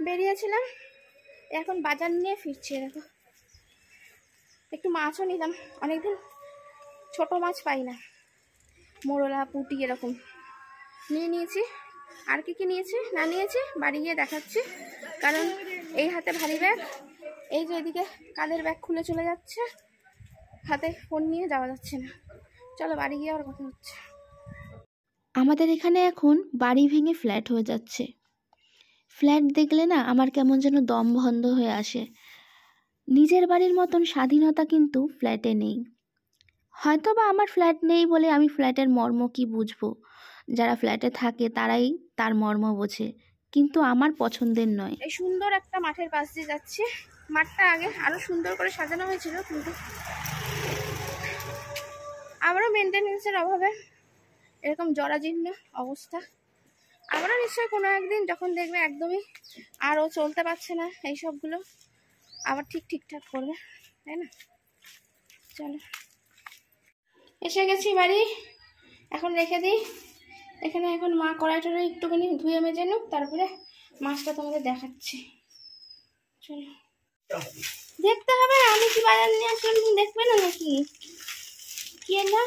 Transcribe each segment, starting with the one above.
বেরিয়েছিলাম, এখন বাজার নিয়ে ফিরছি। দেখো একটু মাছও নিলাম, অনেকদিন ছোট মাছ পাই না, মোরলা পুঁটি এরকম নিয়ে নিয়েছি। আর কি নিয়েছি না নিয়েছি বাড়ি গিয়ে দেখাচ্ছি, কারণ এই হাতে ভারী ব্যাগ, এই যে এদিকে কাঁধের ব্যাগ খুলে চলে যাচ্ছে, হাতে ফোন নিয়ে যাওয়া যাচ্ছে না। চলো বাড়ি গিয়ে আবার কথা হচ্ছে। আমাদের এখানে এখন বাড়ি ভেঙে ফ্ল্যাট হয়ে যাচ্ছে। ফ্ল্যাট দেখলে না আমার কেমন যেন দম বন্ধ হয়ে আসে। নিজের বাড়ির মতন স্বাধীনতা কিন্তু ফ্ল্যাটে নেই। হয়তো বা আমার ফ্ল্যাট নেই বলে আমি ফ্ল্যাটের মর্ম কি বুঝবো, যারা ফ্ল্যাটে থাকে তারাই তার মর্ম বোঝে, কিন্তু আমার পছন্দের নয়। এই সুন্দর একটা মাঠের পাশ দিয়ে যাচ্ছি। মাঠটা আগে আরো সুন্দর করে সাজানো হয়েছিল, কিন্তু আবারও মেনটেনেন্সের অভাবে এরকম জরাজীর্ণ অবস্থা। আবারও নিশ্চয়ই কোনো একদিন যখন দেখবে একদমই আরও চলতে পারছে না এই সবগুলো, আবার ঠিকঠাক করবে, তাই না? চলো, এসে গেছি বাড়ি, এখন রেখে দিই এখানে। এখন মা কড়াইটা একটুখানি ধুয়ে মেজে নিক, তারপরে মাছটা তোমাদের দেখাচ্ছি। চলো, দেখতে হবে আমি কি বাজার নিয়ে আসলাম, তুমি দেখবে না নাকি? কি না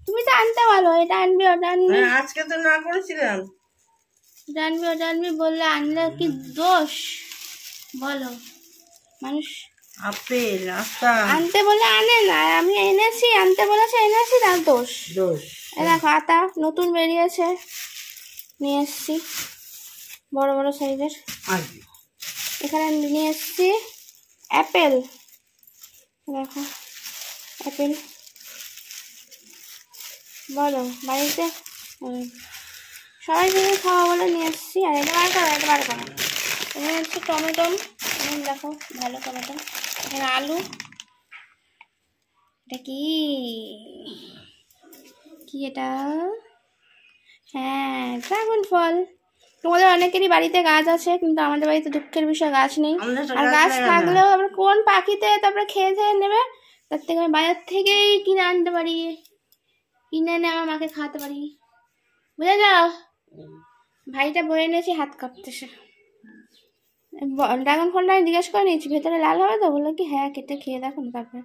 তুমি তো আনতে বলো, এটা আনবি ওটা আনবি, আজকে তো না করেছিলাম, জানবি ওটা আনবি বললে আনলে কি দোষ বলো? মানুষ আপেল আস্তা আনতে বলে আনে না, আমি এনেছি, আনতে বলেছে এনেছি, তার দোষ। দেখো আতা নতুন বেরিয়েছে, নিয়ে এসছি বড় বড় সাইজের। এখানে নিয়ে এসছি অ্যাপেল, দেখো অ্যাপেল বলো বাড়িতে সবাই মিলে খাওয়া বলে নিয়ে এসছি। আর এটা বার করো, এটা বার করো। এখানে হচ্ছে টমেটো, দেখো ভালো টমেটো। এখানে আলু, এটা কি এটা? হ্যাঁ, ড্রাগন ফল। তোমাদের অনেকেরই বাড়িতে গাছ আছে, কিন্তু আমাদের বাড়িতে দুঃখের বিষয় গাছ নেই। আর গাছ থাকলেও আবার কোন পাখিতে তারপরে খেয়ে নেবে, তার থেকে আমি বাজার থেকেই কিনে আনতে পারি, কিনে এনে আমার মাকে খাওয়াতে পারি, বুঝে যাও? ভাইটা বয়ে এনেছি, হাত কাঁপতেছে। ড্রাগন ফলটা আমি জিজ্ঞেস করে নিয়েছি ভেতরে লাল হবে তো, বললো কি হ্যাঁ কেটে খেয়ে দেখো না, তারপরে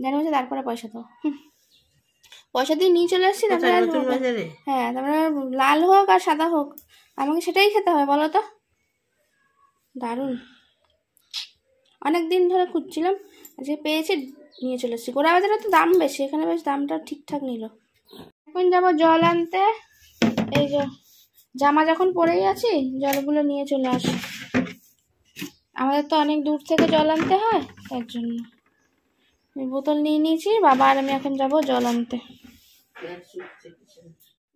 জানো হচ্ছে, তারপরে পয়সা দাও। পয়সা দিয়ে নিয়ে চলে আসছি, তারপরে হ্যাঁ, তারপরে লাল হোক আর সাদা হোক আমাকে সেটাই খেতে হবে, বলো তো? দারুণ, অনেক দিন ধরে খুঁজছিলাম, আজকে পেয়েছি, নিয়ে চলে এসেছি। গোড়া বাজারে তো দাম বেশি, এখানে বেশ দামটা ঠিকঠাক নিল। এখন যাবো জল আনতে, এই যে জামা যখন পরেই আছি জলগুলো নিয়ে চলে আসি, আমাদের তো অনেক দূর থেকে জল আনতে হয়, তার জন্য বোতল নিয়ে নিয়েছি। বাবা আর আমি এখন যাব জল আনতে,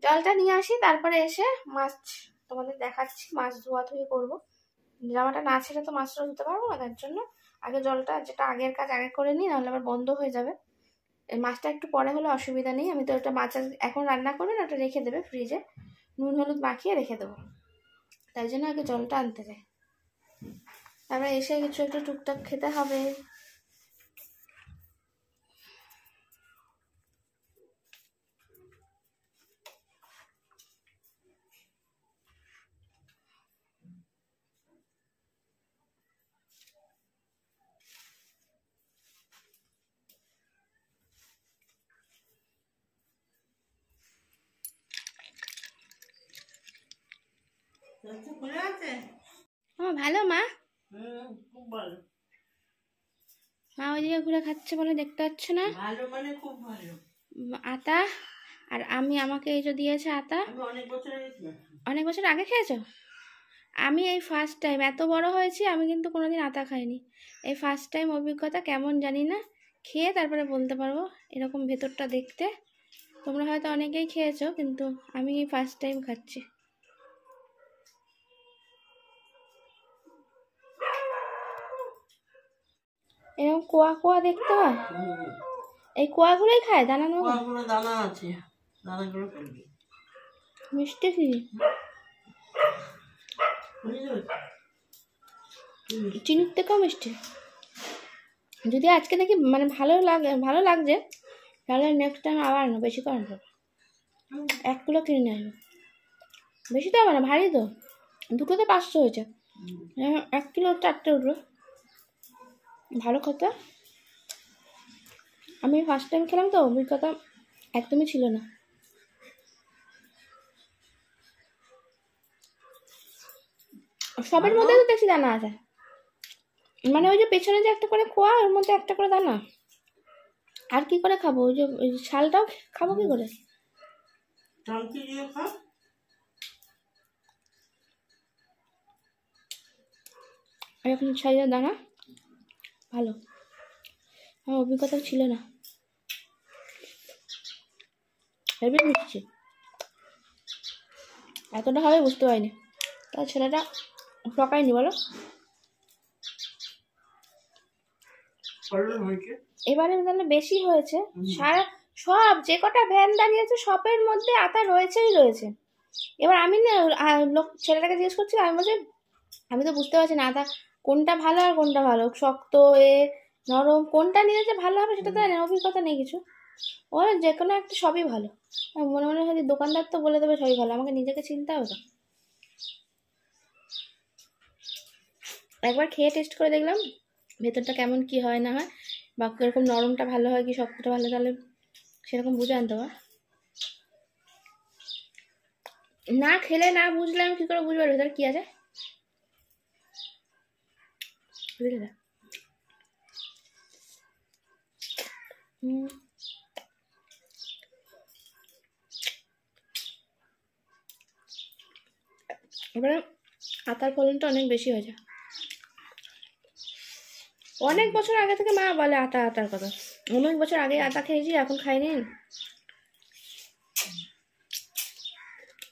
জলটা নিয়ে আসি, তারপরে এসে মাছ তোমাদের দেখাচ্ছি। মাছ ধোয়াধুয়ি করবো, জামাটা না ছেড়ে তো মাছটা ধুতে পারবো না, তার জন্য আগে জলটা, যেটা আগের কাজ আগে করে নিই, নাহলে আবার বন্ধ হয়ে যাবে। এই মাছটা একটু পরে হলে অসুবিধা নেই, আমি তো ওটা মাছ এখন রান্না করবে না, ওটা রেখে দেবে ফ্রিজে, নুন হলুদ মাখিয়ে রেখে দেবো, তাই জন্য আগে জলটা আনতে যাই। তারপরে এসে কিছু একটু টুকটাক খেতে হবে। ভালো মা, খুব ভালো। মা ওইদিকে ঘুরে খাচ্ছে বলে দেখতে পাচ্ছ না? ভালো মানে খুব ভালো। আতা, আর আমি, আমাকে এই যে দিয়েছে আতা, অনেক বছর আগে খেয়েছো? আমি এই ফার্স্ট টাইম, এত বড় হয়েছি আমি কিন্তু কোনোদিন আতা খাইনি, এই ফার্স্ট টাইম অভিজ্ঞতা, কেমন জানি না, খেয়ে তারপরে বলতে পারবো এরকম ভেতরটা দেখতে। তোমরা হয়তো অনেকেই খেয়েছো, কিন্তু আমি এই ফার্স্ট টাইম খাচ্ছি। এরকম কোয়া কোয়া দেখতে হয়, এই কোয়াগুলোই খায়, দানা দানা আছে, দানাগুলো করবি মিষ্টি কি চিনির থেকেও মিষ্টি। যদি আজকে দেখি মানে ভালো লাগছে, তাহলে নেক্সট টাইম আবার আনবো, বেশি করে আনবো, 1 কিলো কিনে নিয়ে আসবো। বেশি তো হবে না, ভারী তো, দুটোতে 500 হয়েছে, 1 কিলো 4টে উঠলো, ভালো কথা। আমি ফার্স্ট টাইম খেলাম তো, অভিজ্ঞতা একদমই ছিল না। সবের মধ্যে তো দেখছি দানা আছে, মানে ওই যে পেছনে যে একটা করে খোয়া, ওর মধ্যে একটা করে দানা। আর কি করে খাবো? ওই যে ছালটাও খাবো কি করে? এরকম ছাইয়ের দানা ভালো, আমার অভিজ্ঞতা ছিল না। হেবি মিষ্টি, এতটা হবে বুঝতে পারিনি। তার ছেলেটা ঠকায়নি বলো। এবারে তাহলে বেশি হয়েছে, সারা সব যে কটা ভ্যান দাঁড়িয়েছে সবের মধ্যে আটা রয়েছেই রয়েছে। এবার আমি না ছেলেটাকে জিজ্ঞেস করছি, আমি বলছি আমি তো বুঝতে পারছি না আটা কোনটা ভালো আর কোনটা ভালো, শক্ত নরম কোনটা নিলে যে ভালো হবে সেটা তো জানি, অভিজ্ঞতা নেই কিছু। ও যে কোনো একটা সবই ভালো, মনে মনে হয় দোকানদার তো বলে দেবে সবই ভালো, আমাকে নিজেকে চিনতে হবে তো। একবার খেয়ে টেস্ট করে দেখলাম ভেতরটা কেমন কি হয় না হয়, বা কিরকম নরমটা ভালো হয় কি শক্তটা ভালো, তাহলে সেরকম বুঝে আনতে হবে। না খেলে না বুঝলে আমি কি করে বুঝবো ভেতরে কি আছে, বুঝলে? এবারে আটার ফলনটা অনেক বেশি হয়েছে। অনেক বছর আগে থেকে মা বলে আটার কথা, অনেক বছর আগে আটা খেয়েছি, এখন খাইনি।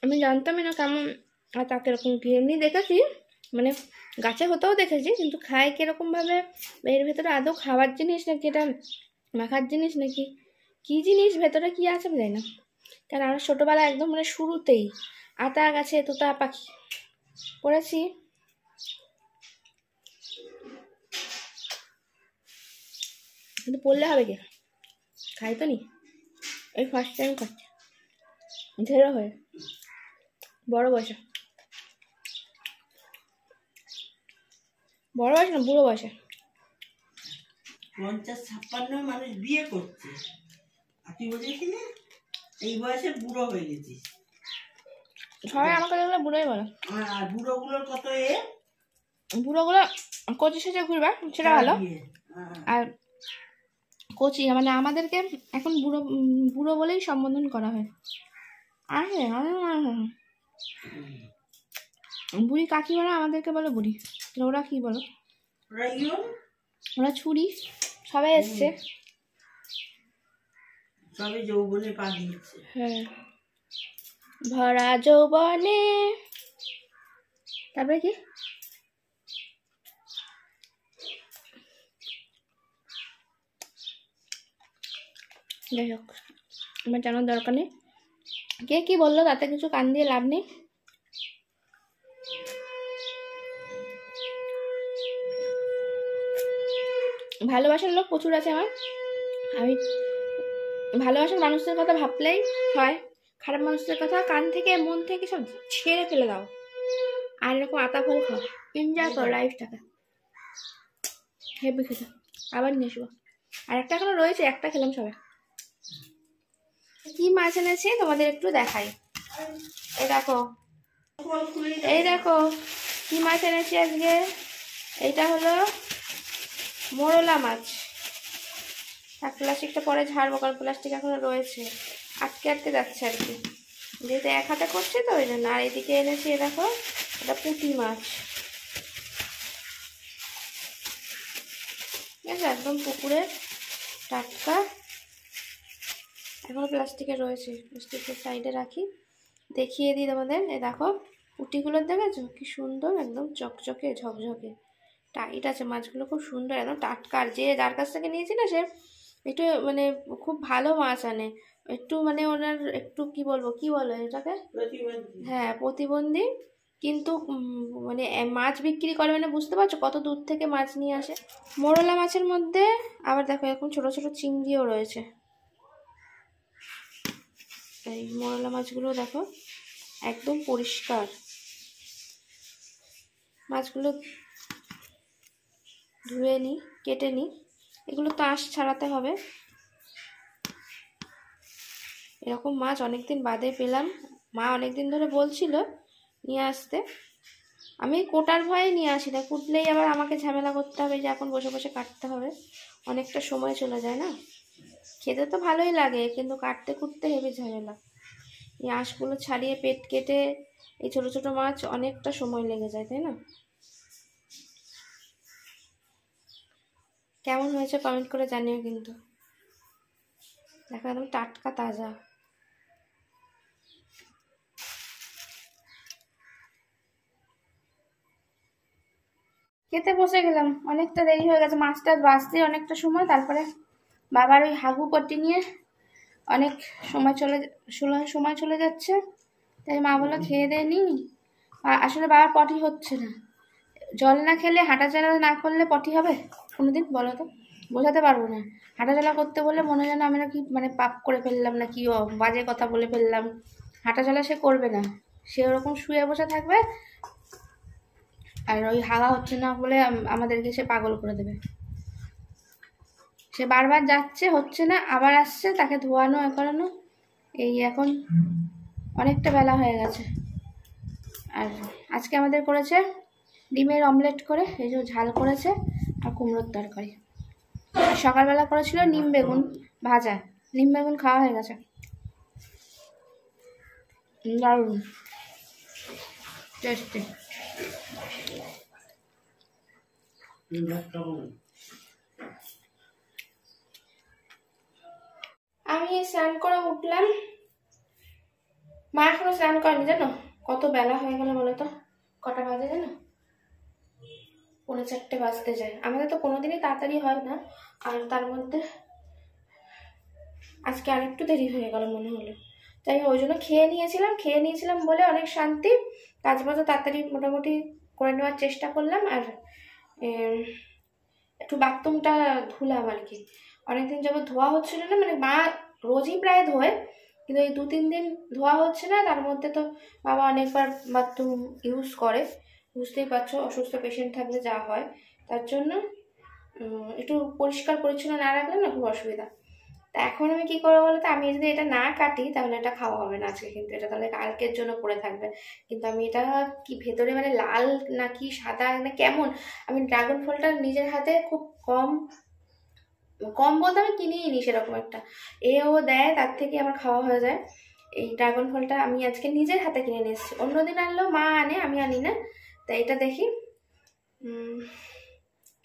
আমি জানতামই না কেমন আটা কিরকম কি, এমনি দেখেছি মানে গাছে হতেও দেখেছি, কিন্তু খায় কিরকম ভাবে, এর ভেতরে আদৌ খাবার জিনিস নাকি এটা মাখার জিনিস নাকি কি জিনিস, ভেতরে কি আছে আমি জানি না। কারণ আমরা ছোটবেলা একদম মানে শুরুতেই আতা গাছে তোতা পাখি পড়েছি। কিন্তু পড়লে হবে কি, খাই তো নি, এই ফার্স্ট টাইম খাচ্ছি ঝেড়ে হয়ে, বড় বয়সে, বড় বয়সে না বুড়ো বয়সে। 50-56 মানুষ বিয়ে করছে, আর তুই বলছিস না এই বয়সে বুড়ো হয়ে গেছিস। সবাই আমাকে দেখলে বুড়োই বলে। আর বুড়োগুলোর কত বুড়োগুলো কচি সেজে ঘুরবে সেটা ভালো, আর কচি মানে আমাদেরকে এখন বুড়ো বুড়ো বলেই সম্বোধন করা হয়। বুড়ি কাকিমারা আমাদেরকে বলে বুড়ি, ওরা কি বলো, ওরা ছুরি, সবাই এসছে সবাই যৌবনে পা দিচ্ছে। হ্যাঁ, ভরা যৌবনে। তারপরে কি যাই হোক, আমার জানার দরকার নেই কে কি বললো, তাতে কিছু কান দিয়ে লাভ নেই। ভালোবাসার লোক প্রচুর আছে আমার, আমি ভালোবাসার মানুষদের কথা ভাবলেই হয়, খারাপ মানুষদের কথা কান থেকে মন থেকে সব ছেড়ে ফেলে দাও, আর এরকম আতা ফল খাও, এনজয় করো লাইফটাকে, হেভি খেতে। আবার নিয়ে আসবো, আর একটা এখনো রয়েছে, একটা খেলাম সবাই। কি মাছ এনেছি তোমাদের একটু দেখাই, এই দেখো কি মাছ এনেছি আজকে। এইটা হলো মোরলা মাছ, আর প্লাস্টিকটা পরে ঝাড়বো, কারণ প্লাস্টিক এখনো রয়েছে, আটকে যাচ্ছে আর কি, যেহেতু এক হাতে করছে তো ওই জন্য। আর এদিকে এনেছি দেখো এটা পুঁটি মাছ, ঠিক আছে, একদম পুকুরের টাটকা, এখনো প্লাস্টিকে রয়েছে, প্লাস্টিকের সাইডে রাখি। দেখিয়ে দিই তোমাদের, এই দেখো পুঁটিগুলোর দেখেছো কি সুন্দর, একদম চকচকে ঝকঝকে টাইট আছে মাছগুলো, খুব সুন্দর একদম টাটকা। আর যে যার কাছ থেকে নিয়েছি না সে একটু মানে খুব ভালো মাছ আনে, একটু মানে ওনার একটু কি বলবো, কি বলে এটাকে, হ্যাঁ প্রতিবন্ধী, কিন্তু মানে মাছ বিক্রি করে, মানে বুঝতে পারছো কত দূর থেকে মাছ নিয়ে আসে। মোরলা মাছের মধ্যে আবার দেখো এরকম ছোট ছোট চিংড়িও রয়েছে, এই মোরলা মাছগুলো দেখো একদম পরিষ্কার। মাছগুলো ধুয়ে নিই, কেটে নিই। এগুলো তো আঁশ ছাড়াতে হবে। এরকম মাছ অনেকদিন বাদে পেলাম। মা অনেকদিন ধরে বলছিল নিয়ে আসতে, আমি কোটার ভয়ে নিয়ে আসি না। কুটলেই আবার আমাকে ঝামেলা করতে হবে, যে এখন বসে বসে কাটতে হবে, অনেকটা সময় চলে যায় না। খেতে তো ভালোই লাগে, কিন্তু কাটতে কুটতে হেবি ঝামেলা। এই আঁশগুলো ছাড়িয়ে পেট কেটে এই ছোট ছোট মাছ অনেকটা সময় লেগে যায়, তাই না? কেমন হয়েছে কমেন্ট করে জানিও কিন্তু। দেখো একদম টাটকা তাজা। খেতে বসে গেলাম, অনেকটা দেরি হয়ে গেছে, মাছটা বাঁচতে অনেকটা সময়। তারপরে বাবার ওই হাগু পটি নিয়ে অনেক সময় চলে যাচ্ছে। তাই মা বললো খেয়ে দিয়ে নি। আসলে বাবার পটি হচ্ছে না। জল না খেলে, হাঁটা চলা না করলে পটি হবে কোনোদিন, বলো তো? বোঝাতে পারবো না। হাঁটা চলা করতে বললে মনে হয় যেন আমরা কি মানে পাপ করে ফেললাম, না কি বাজে কথা বলে ফেললাম। হাঁটা চলা সে করবে না, সে ওরকম শুয়ে বসে থাকবে, আর ওই হাগা হচ্ছে না বলে আমাদেরকে সে পাগল করে দেবে। সে বারবার যাচ্ছে, হচ্ছে না, আবার আসছে, তাকে ধোয়ানো করানো। এই এখন অনেকটা বেলা হয়ে গেছে। আর আজকে আমাদের করেছে ডিমের অমলেট করে, এই যে ঝাল করেছে, আর কুমড়োর তরকারি। আর সকালবেলা করেছিল নিম বেগুন ভাজা। নিম বেগুন খাওয়া হয়ে গেছে, দারুণ টেস্টি। আমি স্নান করে উঠলাম, মা এখনো স্নান করেনি জানো। কত বেলা হয়ে গেল বলো তো? কটা বাজে জানো? 3:45 বাজতে যায়। আমাদের তো কোনোদিনই তাড়াতাড়ি হয় না, আর তার মধ্যে আজকে আরেকটু দেরি হয়ে গেল মনে হলো। তাই ওই জন্য খেয়ে নিয়েছিলাম বলে অনেক শান্তি। কাজ বাজও তাড়াতাড়ি মোটামুটি করে নেওয়ার চেষ্টা করলাম। আর একটু বাথরুমটা ধুলাম আর কি। অনেকদিন যাবত ধোয়া হচ্ছিল না, মানে মা রোজই প্রায় ধোয়, কিন্তু এই 2-3 দিন ধোয়া হচ্ছে না। তার মধ্যে তো বাবা অনেকবার বাথরুম ইউজ করে, বুঝতেই পারছো, অসুস্থ পেশেন্ট থাকলে যা হয়। তার জন্য একটু পরিষ্কার পরিচ্ছন্ন না রাখলে না খুব অসুবিধা। তা এখন আমি কি করবো বলতো? আমি যদি এটা না কাটি তাহলে এটা খাওয়া হবে না আজকে, কিন্তু এটা তাহলে কালকের জন্য পড়ে থাকবে। কিন্তু আমি এটা কি ভেতরে মানে লাল নাকি সাদা না কেমন, আমি ড্রাগন ফলটা নিজের হাতে খুব কম বলতে আমি কিনেই নি সেরকম একটা, ও দেয়, তার থেকে আমার খাওয়া হয়ে যায়। এই ড্রাগন ফলটা আমি আজকে নিজের হাতে কিনে নিয়ে এসেছি। অন্যদিন আনলেও মা আনে, আমি আনি না। তাই এটা দেখি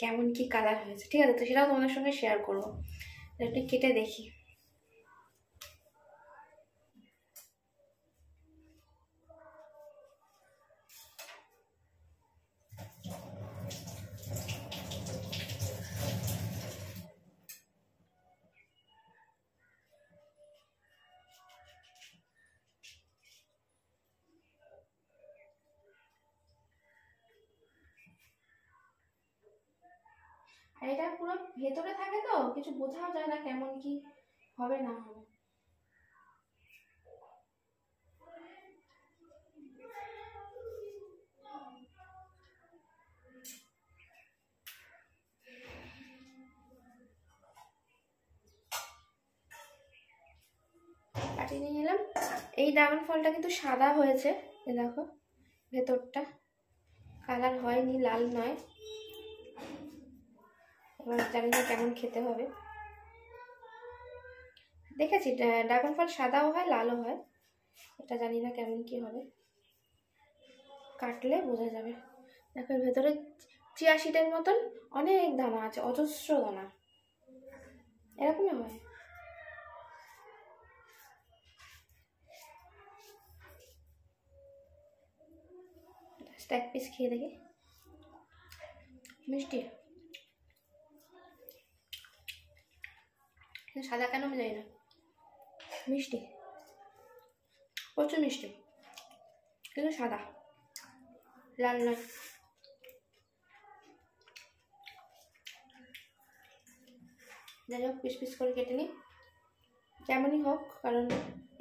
কেমন কি কালার হয়েছে। ঠিক আছে, তো সেটাও তোমাদের সঙ্গে শেয়ার করবো। একটু কেটে দেখি। আর এটা পুরো ভেতরে থাকে তো কিছু বোঝাও যায় না কেমন কি হবে না হবে। কাটিয়ে নিয়ে নিলাম। এই ড্রাগন ফলটা কিন্তু সাদা হয়েছে, দেখো ভেতরটা কালার হয়নি, লাল নয়। এবার জানি না কেমন খেতে হবে। দেখেছি ড্রাগন ফল সাদাও হয় লালও হয়, এটা জানি না কেমন কি হবে, কাটলে বোঝা যাবে। দেখো এর ভেতরে চিয়া সিডের মতন অনেক দানা আছে, অজস্র দানা, এরকমই হয়। এক পিস খেয়ে দেখি, মিষ্টি সাদা কেন আমি জানি না, মিষ্টি, প্রচুর মিষ্টি, কিন্তু সাদা, লাল নয়। যাই হোক, পিস পিস করে কেটে নিই, যেমনই হোক, কারণ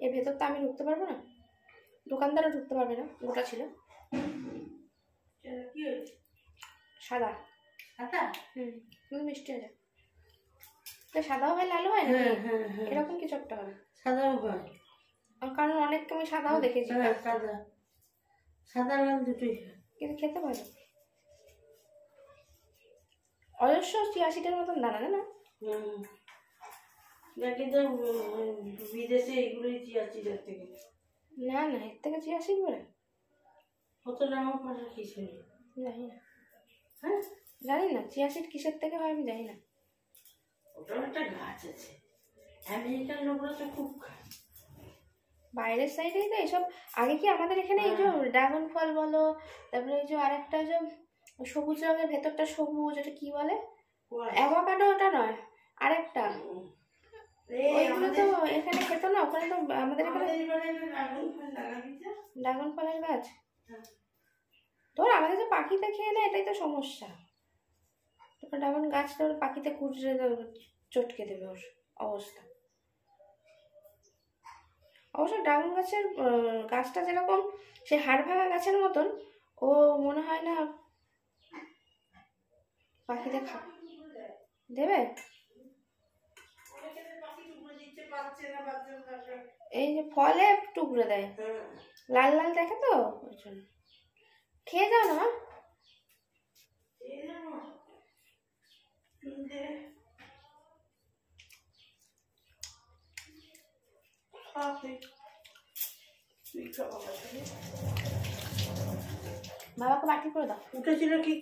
এর ভেতর তো আমি ঢুকতে পারবো না। দোকানদারও ঢুকতে পারবে না, গোটা ছিল। কি হয়েছে? সাদা সাদা? কিন্তু মিষ্টি আছে। সাদাও হয় লালও হয় না, এরকম কিছু একটা হবে। সাদাও হয়, কারণ অনেককে আমি সাদাও দেখেছি। সাদা সাদা লাল দুটোই, কিন্তু খেতে ভালো। অজস্র ৮৬টার মতন দানা, না? কিন্তু বিদেশে এগুলোই চিয়া সিডের থেকে। না না, এর থেকে চিয়া সিড বলে কত নাম পাঠা কি শুনি, জানি না। হ্যাঁ জানি না চিয়া সিড কিসের থেকে হয় আমি জানি না। ওটার একটা গাছ আছে, আমেরিকান লোকরা তো খুব খায়। বাইরের সাইডেই তো এইসব। আগে কি আমাদের এখানে এই যে ড্রাগন ফল বলো, তারপরে এই যে আরেকটা যে সবুজ রঙের ভেতরটা সবুজ, এটা কি বলে, অ্যাভোকাডো, ওটা নয় আরেকটা, ওইগুলো তো এখানে খেত না। ওখানে তো আমাদের এখানে ড্রাগন ফলের গাছ। তোর আমাদের যে পাখিতে খেয়ে নেয়, এটাই তো সমস্যা। তোর ড্রাগন গাছটা ওর পাখিতে কুড়ে চটকে দেবে ওর অবস্থা। অবশ্য ড্রাগন গাছের গাছটা যেরকম সে হাড় ভাঙা গাছের মতন, ও মনে হয় না পাখিতে দেবে। এই যে ফলে টুকরে দেয়, লাল লাল দেখে তো ওই জন্য। খেয়ে যাও না। বাবাকে বাটি করে দাও। উঠেছিল কি